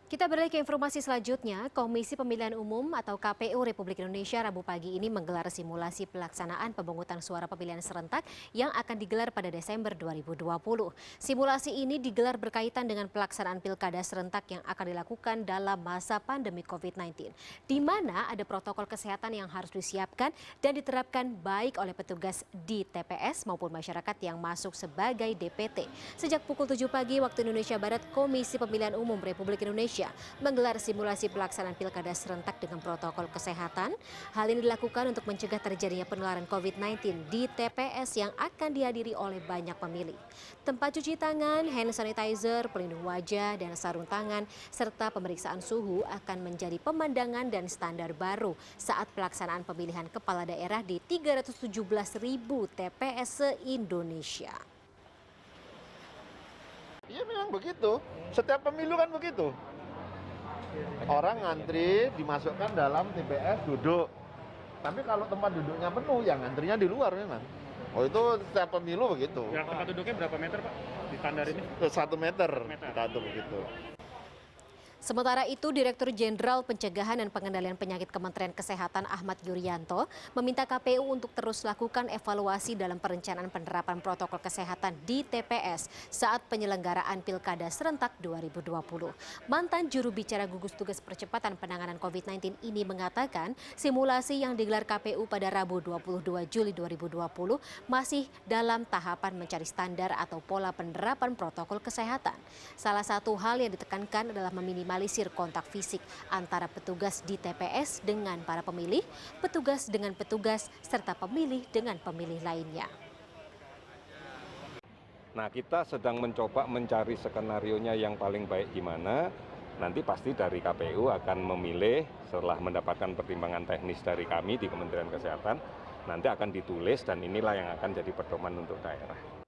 Kita beralih ke informasi selanjutnya. Komisi Pemilihan Umum atau KPU Republik Indonesia Rabu pagi ini menggelar simulasi pelaksanaan pemungutan suara pemilihan serentak yang akan digelar pada Desember 2020. Simulasi ini digelar berkaitan dengan pelaksanaan pilkada serentak yang akan dilakukan dalam masa pandemi COVID-19, di mana ada protokol kesehatan yang harus disiapkan dan diterapkan baik oleh petugas di TPS maupun masyarakat yang masuk sebagai DPT. Sejak pukul 7 pagi waktu Indonesia Barat, Komisi Pemilihan Umum Republik Indonesia menggelar simulasi pelaksanaan pilkada serentak dengan protokol kesehatan. Hal ini dilakukan untuk mencegah terjadinya penularan COVID-19 di TPS yang akan dihadiri oleh banyak pemilih. Tempat cuci tangan, hand sanitizer, pelindung wajah, dan sarung tangan, serta pemeriksaan suhu akan menjadi pemandangan dan standar baru saat pelaksanaan pemilihan kepala daerah di 317.000 TPS se-Indonesia. Iya memang begitu, setiap pemilu kan begitu. Orang ngantri dimasukkan dalam TPS duduk. Tapi kalau tempat duduknya penuh, yang ngantrinya di luar memang. Oh itu setiap pemilu begitu. Yang tempat duduknya berapa meter Pak di standar ini? 1 meter, kita atur begitu. Sementara itu, Direktur Jenderal Pencegahan dan Pengendalian Penyakit Kementerian Kesehatan Ahmad Yuryanto meminta KPU untuk terus lakukan evaluasi dalam perencanaan penerapan protokol kesehatan di TPS saat penyelenggaraan Pilkada Serentak 2020. Mantan juru bicara gugus tugas percepatan penanganan COVID-19 ini mengatakan simulasi yang digelar KPU pada Rabu 22 Juli 2020 masih dalam tahapan mencari standar atau pola penerapan protokol kesehatan. Salah satu hal yang ditekankan adalah minimalisir kontak fisik antara petugas di TPS dengan para pemilih, petugas dengan petugas, serta pemilih dengan pemilih lainnya. Nah, kita sedang mencoba mencari skenarionya yang paling baik gimana. Nanti pasti dari KPU akan memilih setelah mendapatkan pertimbangan teknis dari kami di Kementerian Kesehatan, nanti akan ditulis dan inilah yang akan jadi pedoman untuk daerah.